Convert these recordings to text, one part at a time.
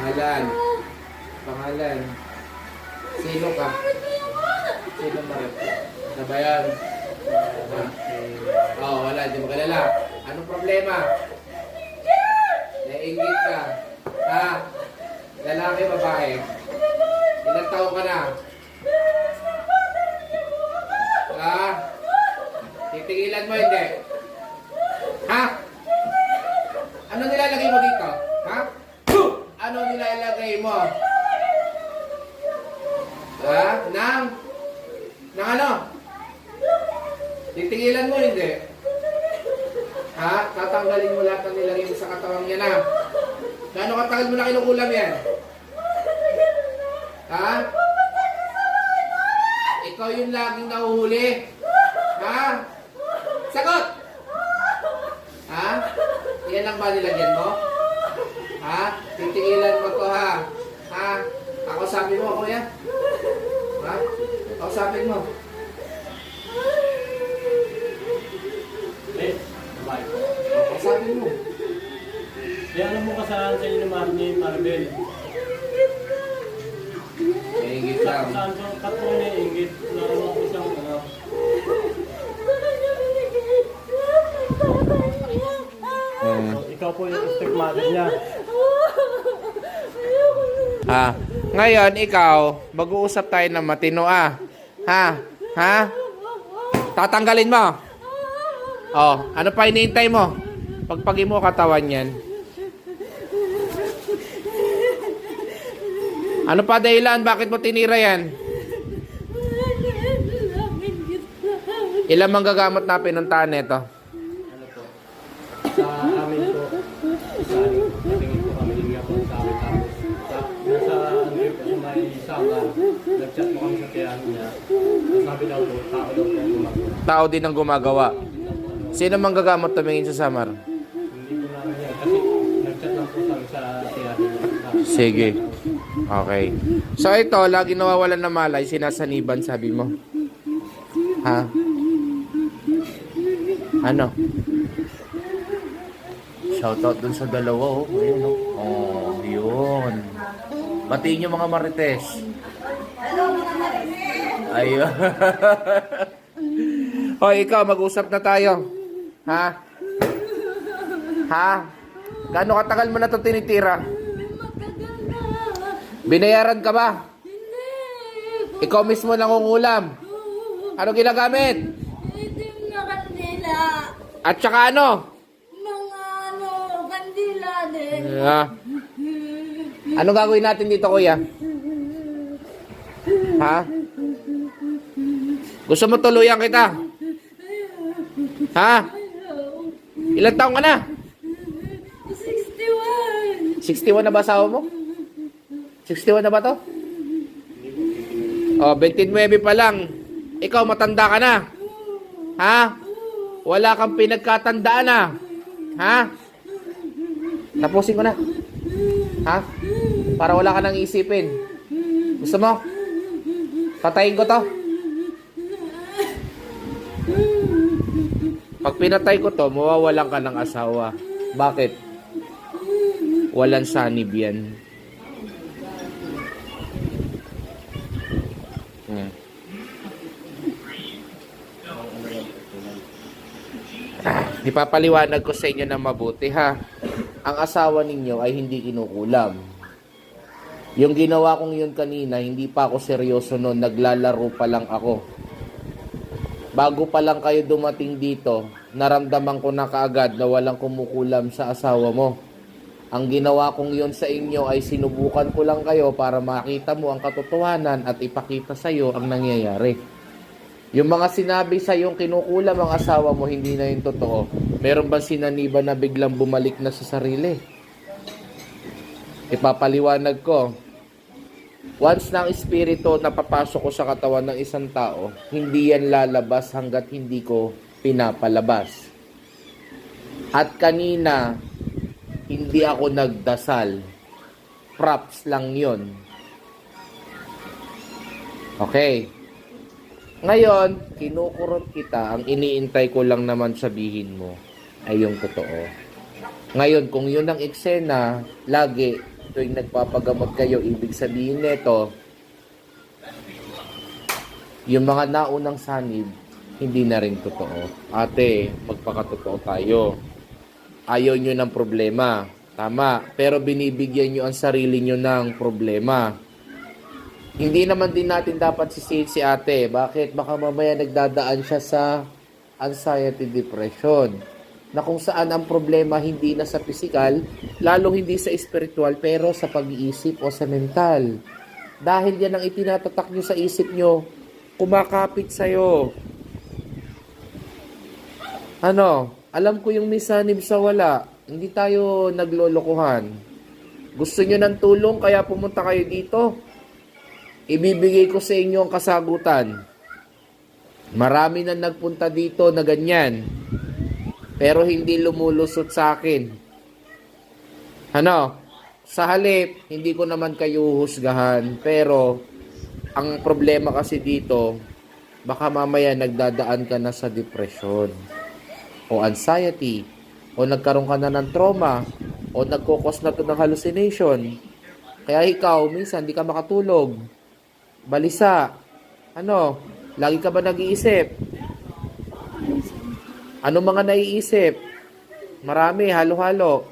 Pangalan. Pangalan. Sino ka? Sino Marit? Ano ba yan? Oo, wala. Di mo kilala. Anong problema? Naiingit ka. Ha? Lalaki, babae? Ilang taon ka na? Ha? Titigilan mo hindi? Ha? Ano nilalagay mo dito? Ha? Ano nilalagay mo? Ha? Nang ano? Titigilan mo hindi? Ha? Tatanggalin mo lahat ng nilagay mo sa katawang niya na. Gaano katagal mo na kinukulam yan? Ha? Ikaw yung laging nahuhuli? Ha? Sagot! Ha? Yan lang ba nilagyan mo? Ha? Titigilan mo to ha? Ha? Ako sabi mo, kuya? Ha? Ako sabi mo? Babae po. Ako sabi mo? Kaya alam mo kasalanan sa inyo ni Maribel. Naingit lang. Saan ko katunay ingit? Naroon ko siyang ikaw po yung stepmother niya. Ha? Ngayon, ikaw, mag-uusap tayo ng matino Ha? Ha? Tatanggalin mo? Oh, ano pa hinihintay mo? Pagpagi mo katawan yan. Ano pa dahilan? Bakit mo tinira yan? Ilan manggagamot na pinuntahan nito? Ano po? Sa amin po. Sa tingin po kami hinga po sa amin. Tapos nasa Andrew po may sala. Nag-chat po kami sa tiyan niya. Sabi daw po, tao daw po gumagawa. Tao din ang gumagawa. Sino manggagamot tumingin sa Samar? Hindi po namin yan. Kasi nag-chat lang po kami sa tiyan niya. Sige. Okay. So ito, lagi nawawalan ng malay, sinasaniban, sabi mo. Ha? Ano? Shoutout dun sa dalawa, oh. Ayun, oh. Oh, yun. Batiin yung mga marites. Ayun. O, ikaw, mag-usap na tayo. Ha? Ha? Gaano katagal mo na ito tinitira? Binayaran ka ba? Hindi. Ikaw mismo nangungulam. Ano ginagamit? Itim na kandila. At saka ano? Mga kandila din. Ano gagawin natin dito, kuya? Ha? Gusto mo tuluyan kita? Ha? Ilang taong ka na? 61. 61 na ba asawa mo? 61 na ba to? Oh, 29 pa lang. Ikaw matanda ka na. Ha? Wala kang pinagkatandaan na. Ha? Tapusin ko na. Ha? Para wala ka nang isipin. Gusto mo? Patayin ko to. Pag pinatay ko to, mawawalan ka ng asawa. Bakit? Walang sanib yan. Ipapaliwanag ko sa inyo na mabuti ha. Ang asawa ninyo ay hindi kinukulam. Yung ginawa kong yun kanina, hindi pa ako seryoso noon. Naglalaro pa lang ako. Bago pa lang kayo dumating dito, naramdaman ko na kaagad na walang kumukulam sa asawa mo. Ang ginawa kong yun sa inyo ay sinubukan ko lang kayo para makita mo ang katotohanan at ipakita sa iyo ang nangyayari. Yung mga sinabi sa yung kinukulam ang asawa mo, hindi na yung totoo. Meron ba sinaniba na biglang bumalik na sa sarili? Ipapaliwanag ko. Once na ang espiritu na papasok ko sa katawan ng isang tao, hindi yan lalabas hanggat hindi ko pinapalabas. At kanina, hindi ako nagdasal. Props lang yon. Okay. Ngayon, kinukurot kita, ang iniintay ko lang naman sabihin mo ay yung totoo. Ngayon, kung yun ang eksena, lagi tuwing nagpapagamot kayo, ibig sabihin nito, yung mga naunang sanib, hindi na rin totoo. Ate, magpakatotoo tayo. Ayaw nyo ng problema. Tama. Pero binibigyan nyo ang sarili nyo ng problema. Hindi naman din natin dapat sisihin si ate. Bakit? Baka mamaya nagdadaan siya sa anxiety depression. Na kung saan ang problema hindi na sa physical, lalong hindi sa spiritual, pero sa pag-iisip o sa mental. Dahil yan ang itinatatak nyo sa isip nyo, kumakapit sa'yo. Ano? Alam ko yung may sanib sa wala. Hindi tayo naglolokohan. Gusto nyo ng tulong, kaya pumunta kayo dito. Ibibigay ko sa inyo ang kasagutan. Marami na nagpunta dito na ganyan. Pero hindi lumulusot sa akin. Ano? Sa halip, hindi ko naman kayo husgahan. Pero, ang problema kasi dito, baka mamaya nagdadaan ka na sa depression. O anxiety. O nagkaroon ka na ng trauma. O nagkukos na to ng hallucination. Kaya ikaw, minsan, di ka makatulog. Balisa. Ano? Lagi ka ba nag-iisip? Ano mga naiisip? Marami, halo-halo.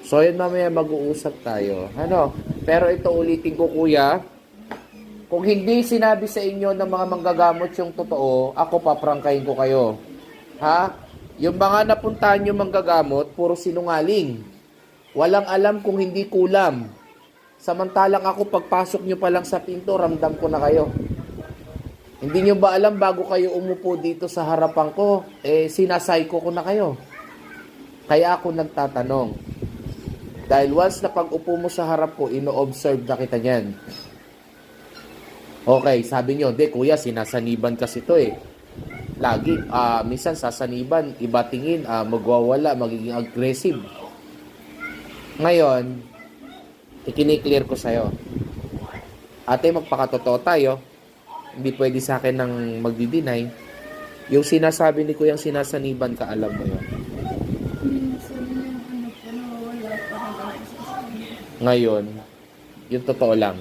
So, yun mamaya mag-uusap tayo. Ano? Pero ito ulitin ko, kuya. Kung hindi sinabi sa inyo ng mga manggagamot yung totoo, ako paprangkahin ko kayo. Ha? Yung mga napuntahan nyo manggagamot, puro sinungaling. Walang alam kung hindi kulam. Samantalang ako, pagpasok nyo pa lang sa pinto, ramdam ko na kayo. Hindi nyo ba alam bago kayo umupo dito sa harapan ko, sinasayko ko na kayo. Kaya ako nagtatanong. Dahil once na pag-upo mo sa harap ko, ino-observe na kita niyan. Okay, sabi nyo, de kuya, sinasaniban kasi to eh. Lagi, minsan sasaniban, iba tingin, magwawala, magiging aggressive. Ngayon, ikini-clear ko sa'yo. Ate, magpakatotoo tayo. Hindi pwede sa akin ng magdi-deny. Yung sinasabi ni Kuyang sinasaniban ka, alam mo yun. Minsan yung ano po, nawawala pa rin ako sa sabi. Ngayon, yung totoo lang.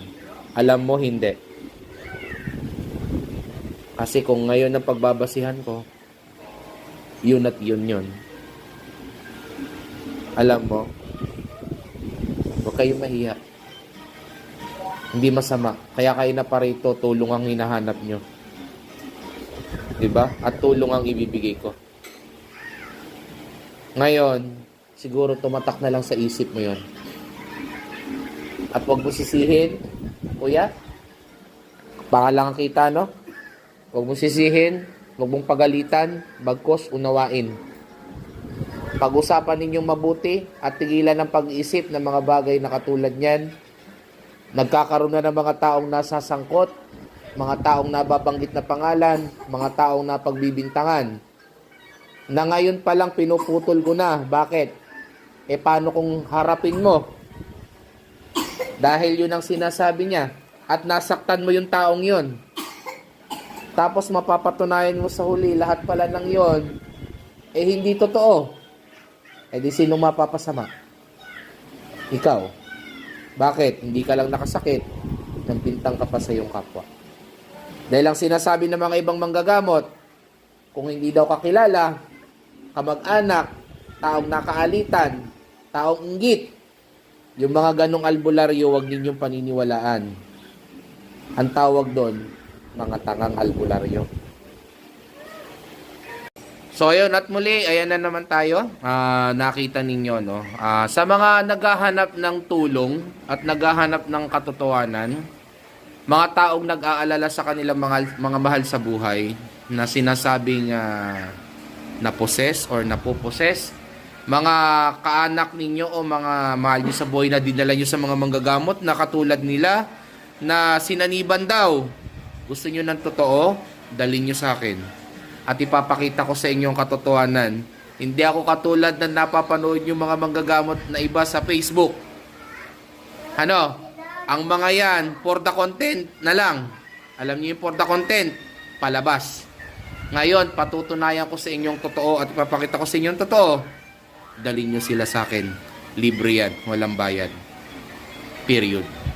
Alam mo, hindi. Kasi kung ngayon ang pagbabasihan ko, yun at yun. Alam mo, huwag kayo mahiya. Hindi masama. Kaya kayo na parito, tulong ang hinahanap nyo. Diba? At tulong ang ibibigay ko. Ngayon, siguro tumatak na lang sa isip mo yon. At huwag mo sisihin, kuya. Baka lang kita, no? Huwag mo sisihin, huwag mong pagalitan, bagkos unawain. Pag-usapan ninyong mabuti at tigilan ng pag-iisip ng mga bagay na katulad niyan. Nagkakaroon na ng mga taong nasasangkot, mga taong nababanggit na pangalan, mga taong napagbibintangan. Na ngayon pa lang pinuputol ko na. Bakit? Paano kung harapin mo? Dahil yun ang sinasabi niya. At nasaktan mo yung taong yun. Tapos mapapatunayan mo sa huli, lahat pala ng yun, hindi totoo. Di sino mapapasama? Ikaw. Bakit? Hindi ka lang nakasakit, nang pintang ka pa sa iyong kapwa. Dahil ang sinasabi ng mga ibang manggagamot, kung hindi daw kakilala, kamag-anak, taong nakaalitan, taong inggit, yung mga ganong albularyo, huwag ninyong paniniwalaan. Ang tawag doon, mga tangang albularyo. So ayun, at muli, ayan na naman tayo. Nakita ninyo, no? Sa mga naghahanap ng tulong at naghahanap ng katotohanan, mga taong nag-aalala sa kanilang mga mahal sa buhay na sinasabing naposes or napoposes, mga kaanak ninyo o mga mahal nyo sa buhay na dinala nyo sa mga manggagamot na katulad nila na sinaniban daw. Gusto nyo ng totoo? Dalhin nyo sa akin. At ipapakita ko sa inyo ang katotohanan. Hindi ako katulad na napapanood yung mga manggagamot na iba sa Facebook. Ano? Ang mga yan, for the content na lang. Alam niyo yung for the content, palabas. Ngayon, patutunayan ko sa inyong totoo at ipapakita ko sa inyong totoo. Dalhin nyo sila sa akin. Libre yan, walang bayad. Period.